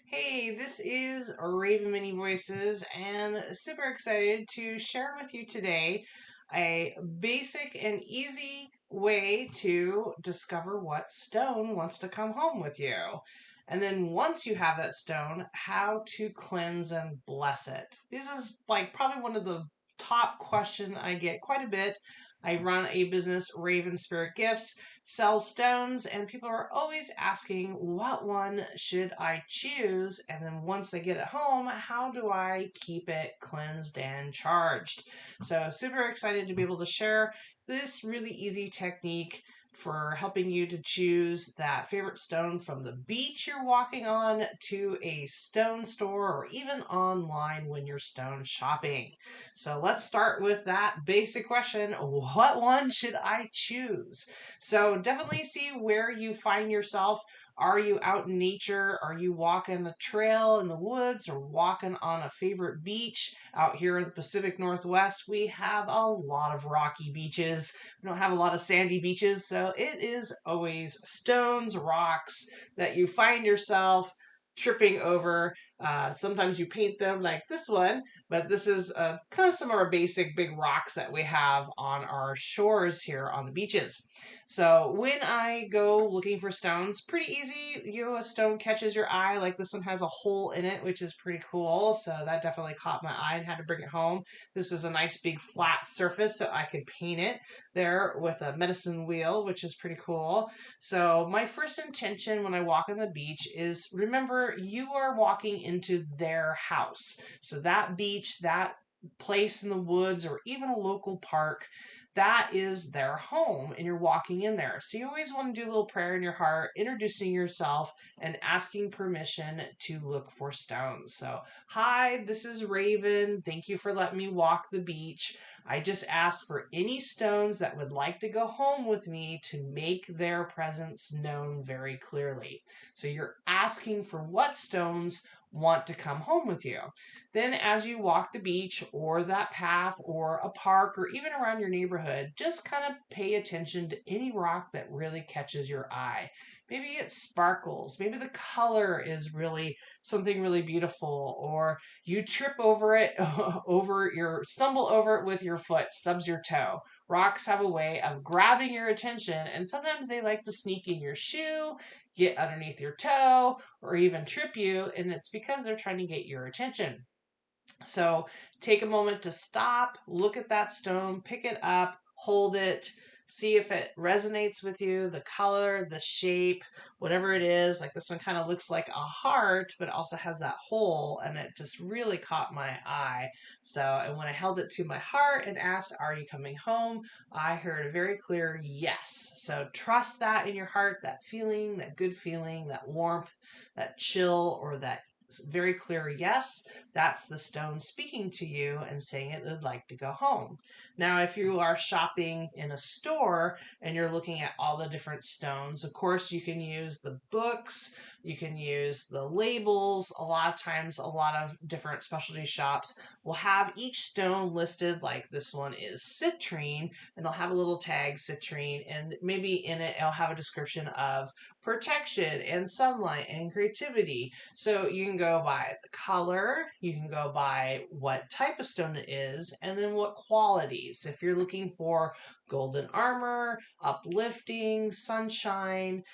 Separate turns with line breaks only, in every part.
Hey, this is Raven Mini Voices, and super excited to share with you today a basic and easy way to discover what stone wants to come home with you. And then once you have that stone, how to cleanse and bless it. This is like probably one of the top question I get quite a bit. I run a business, Raven Spirit Gifts, sell stones, and people are always asking, what one should I choose? And then once they get it home, how do I keep it cleansed and charged? So, super excited to be able to share this really easy technique for helping you to choose that favorite stone from the beach you're walking on to a stone store or even online when you're stone shopping. So let's start with that basic question. What one should I choose? So definitely see where you find yourself. Are you out in nature? Are you walking a trail in the woods or walking on a favorite beach? Out here in the Pacific Northwest, we have a lot of rocky beaches. We don't have a lot of sandy beaches, so it is always stones, rocks that you find yourself tripping over. Sometimes you paint them like this one, but this is kind of some of our basic big rocks that we have on our shores here on the beaches. So when I go looking for stones, pretty easy. A stone catches your eye. Like this one has a hole in it, which is pretty cool. So that definitely caught my eye and had to bring it home. This is a nice big flat surface, so I could paint it there with a medicine wheel, which is pretty cool. So my first intention when I walk on the beach is remember you are walking into their house. So that beach, that place in the woods or even a local park, that is their home and you're walking in there. So you always want to do a little prayer in your heart, introducing yourself and asking permission to look for stones. So, hi, this is Raven. Thank you for letting me walk the beach. I just ask for any stones that would like to go home with me to make their presence known very clearly. So you're asking for what stones want to come home with you. Then, as you walk the beach or that path or a park or even around your neighborhood, just kind of pay attention to any rock that really catches your eye. Maybe it sparkles, maybe the color is really something really beautiful, or you trip over it, stumble over it with your foot, stubs your toe. Rocks have a way of grabbing your attention, and sometimes they like to sneak in your shoe, get underneath your toe, or even trip you, and it's because they're trying to get your attention. So take a moment to stop, look at that stone, pick it up, hold it, see if it resonates with you, the color, the shape, whatever it is. Like this one kind of looks like a heart, but also has that hole, and it just really caught my eye. So, and when I held it to my heart and asked, "Are you coming home?" I heard a very clear yes. So trust that in your heart, that feeling, that good feeling, that warmth, that chill, or that very clear yes, that's the stone speaking to you and saying it would like to go home. Now, if you are shopping in a store and you're looking at all the different stones, of course, you can use the books, you can use the labels. A lot of times, a lot of different specialty shops will have each stone listed, like this one is citrine, and they'll have a little tag citrine, and maybe in it, it'll have a description of protection and sunlight and creativity. So you can go by the color, you can go by what type of stone it is, and then what qualities. If you're looking for golden armor, uplifting, sunshine,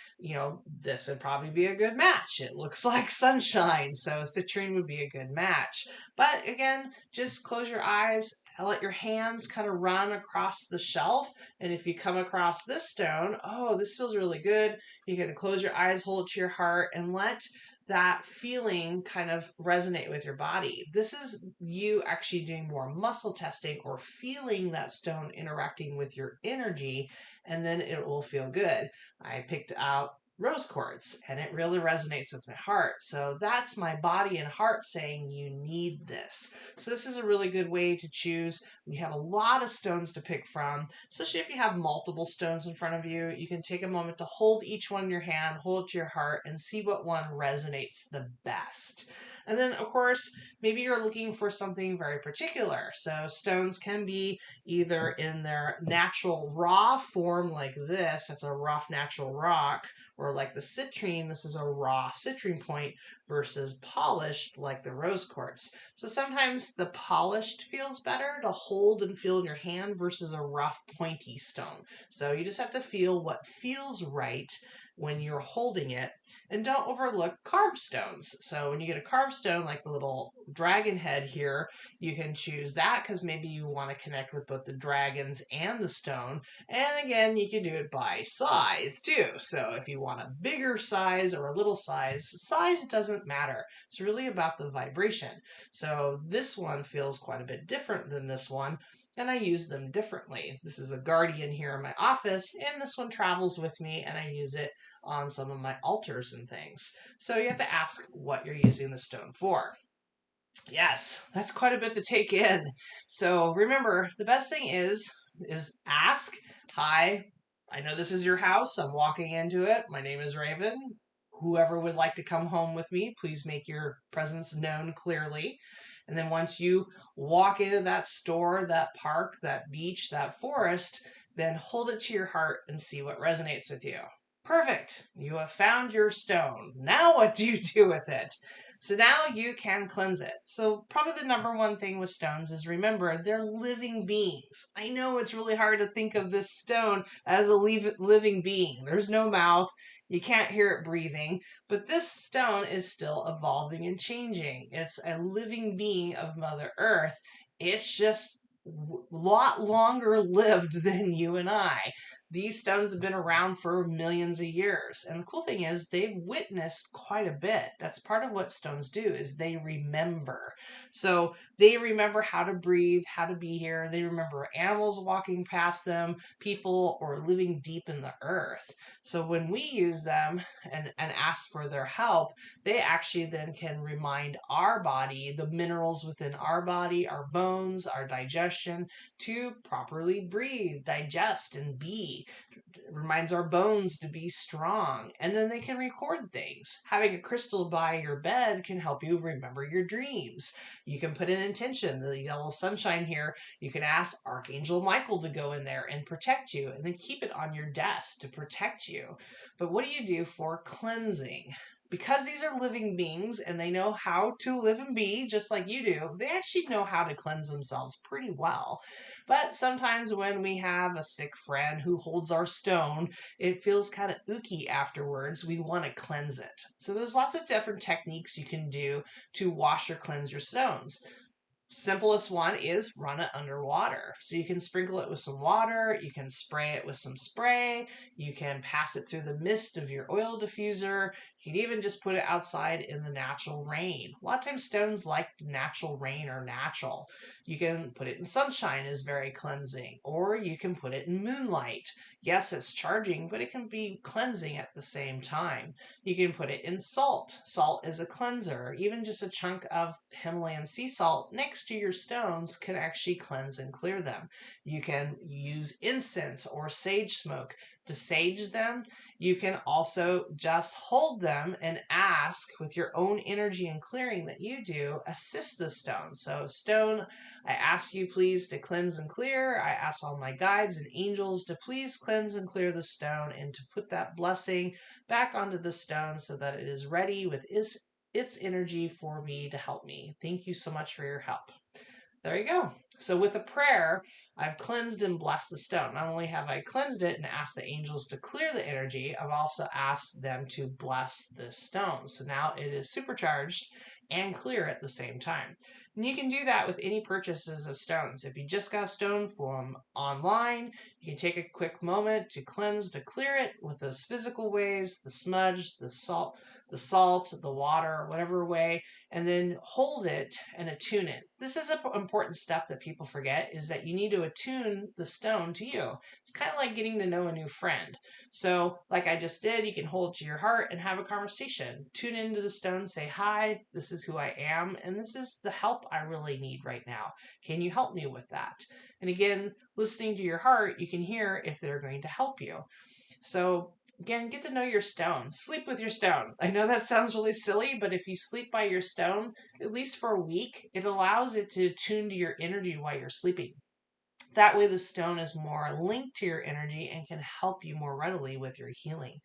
this would probably be a good match. It looks like sunshine, so citrine would be a good match. But again, just close your eyes, let your hands kind of run across the shelf, and if you come across this stone, oh, this feels really good, you can close your eyes, hold it to your heart, and let that feeling kind of resonate with your body. This is you actually doing more muscle testing or feeling that stone interacting with your energy, and then it will feel good. I picked out rose quartz and it really resonates with my heart. So that's my body and heart saying you need this. So this is a really good way to choose when you have a lot of stones to pick from, especially if you have multiple stones in front of you. You can take a moment to hold each one in your hand, hold it to your heart, and see what one resonates the best. And then, of course, maybe you're looking for something very particular. So stones can be either in their natural raw form like this, that's a rough natural rock, or like the citrine, this is a raw citrine point, versus polished like the rose quartz. So sometimes the polished feels better to hold and feel in your hand versus a rough pointy stone. So you just have to feel what feels right when you're holding it. And don't overlook carved stones. So when you get a carved stone like the little dragon head here, you can choose that because maybe you want to connect with both the dragons and the stone. And again, you can do it by size too. So if you want a bigger size or a little size doesn't matter. It's really about the vibration. So this one feels quite a bit different than this one, and I use them differently. This is a guardian here in my office, and this one travels with me, and I use it on some of my altars and things. So you have to ask what you're using the stone for. Yes, that's quite a bit to take in. So remember, the best thing is ask, "Hi, I know this is your house. I'm walking into it. My name is Raven. Whoever would like to come home with me, please make your presence known clearly." And then once you walk into that store, that park, that beach, that forest, then hold it to your heart and see what resonates with you. Perfect. You have found your stone. Now what do you do with it? So now you can cleanse it. So probably the number one thing with stones is remember they're living beings. I know it's really hard to think of this stone as a living being. There's no mouth. You can't hear it breathing, but this stone is still evolving and changing. It's a living being of Mother Earth. It's just a lot longer lived than you and I. These stones have been around for millions of years. And the cool thing is they've witnessed quite a bit. That's part of what stones do is they remember. So they remember how to breathe, how to be here. They remember animals walking past them, people, or living deep in the earth. So when we use them and ask for their help, they actually then can remind our body, the minerals within our body, our bones, our digestion, to properly breathe, digest, and be. It reminds our bones to be strong. And then they can record things. Having a crystal by your bed can help you remember your dreams. You can put an intention, the yellow sunshine here. You can ask Archangel Michael to go in there and protect you, and then keep it on your desk to protect you. But what do you do for cleansing? Because these are living beings and they know how to live and be just like you do, they actually know how to cleanse themselves pretty well. But sometimes when we have a sick friend who holds our stone, it feels kind of ooky afterwards. We want to cleanse it. So there's lots of different techniques you can do to wash or cleanse your stones. Simplest one is run it underwater. So you can sprinkle it with some water, you can spray it with some spray, you can pass it through the mist of your oil diffuser, you can even just put it outside in the natural rain. A lot of times stones like natural rain or natural. You can put it in sunshine is very cleansing, or you can put it in moonlight. Yes, it's charging, but it can be cleansing at the same time. You can put it in salt. Salt is a cleanser. Even just a chunk of Himalayan sea salt next to your stones can actually cleanse and clear them. You can use incense or sage smoke to sage them. You can also just hold them and ask with your own energy and clearing that you do, assist the stone. So, stone, I ask you please to cleanse and clear. I ask all my guides and angels to please cleanse and clear the stone and to put that blessing back onto the stone so that it is ready with its energy for me to help me. Thank you so much for your help. There you go. So with a prayer, I've cleansed and blessed the stone. Not only have I cleansed it and asked the angels to clear the energy, I've also asked them to bless this stone. So now it is supercharged and clear at the same time. And you can do that with any purchases of stones. If you just got a stone from online, you can take a quick moment to cleanse, to clear it with those physical ways, the smudge, the salt, the water, whatever way, and then hold it and attune it. This is an important step that people forget is that you need to attune the stone to you. It's kind of like getting to know a new friend. So like I just did, you can hold it to your heart and have a conversation. Tune into the stone, say, hi, this is who I am, and this is the help I really need right now. Can you help me with that? And again, listening to your heart, you can hear if they're going to help you. So Again, get to know your stone. Sleep with your stone. I know that sounds really silly, but if you sleep by your stone, at least for a week, it allows it to tune to your energy while you're sleeping. That way, the stone is more linked to your energy and can help you more readily with your healing.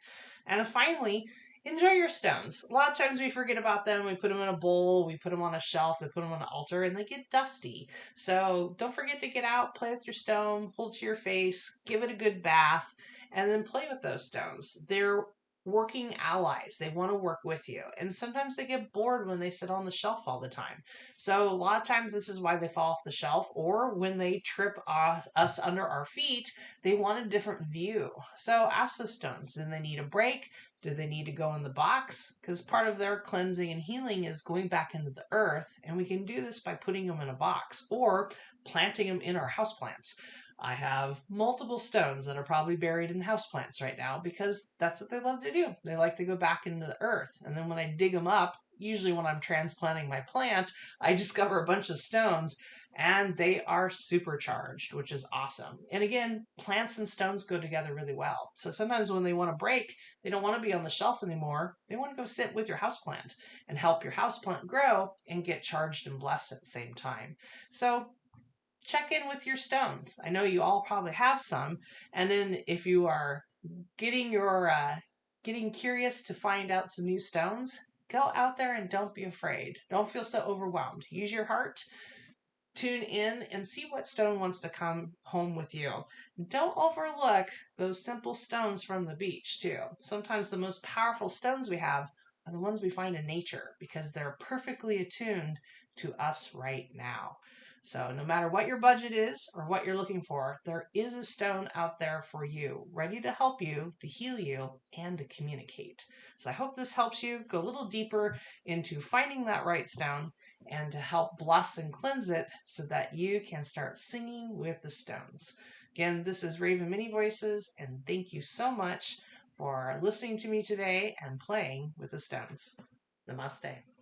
And finally, enjoy your stones. A lot of times we forget about them. We put them in a bowl, we put them on a shelf, we put them on an altar, and they get dusty. So don't forget to get out, play with your stone, hold to your face, give it a good bath, and then play with those stones. They're working allies. They want to work with you. And sometimes they get bored when they sit on the shelf all the time. So a lot of times this is why they fall off the shelf, or when they trip off us under our feet, they want a different view. So ask the stones, do they need a break? Do they need to go in the box? Because part of their cleansing and healing is going back into the earth, and we can do this by putting them in a box or planting them in our houseplants. I have multiple stones that are probably buried in houseplants right now because that's what they love to do. They like to go back into the earth. And then when I dig them up, usually when I'm transplanting my plant, I discover a bunch of stones and they are supercharged, which is awesome. And again, plants and stones go together really well. So sometimes when they want to break, they don't want to be on the shelf anymore. They want to go sit with your houseplant and help your houseplant grow and get charged and blessed at the same time. So check in with your stones. I know you all probably have some. And then if you are getting your getting curious to find out some new stones, go out there and don't be afraid. Don't feel so overwhelmed. Use your heart, tune in, and see what stone wants to come home with you. Don't overlook those simple stones from the beach, too. Sometimes the most powerful stones we have are the ones we find in nature because they're perfectly attuned to us right now. So, no matter what your budget is or what you're looking for, there is a stone out there for you, ready to help you, to heal you, and to communicate. So, I hope this helps you go a little deeper into finding that right stone and to help bless and cleanse it so that you can start singing with the stones. Again, this is Raven Mini Voices, and thank you so much for listening to me today and playing with the stones. Namaste.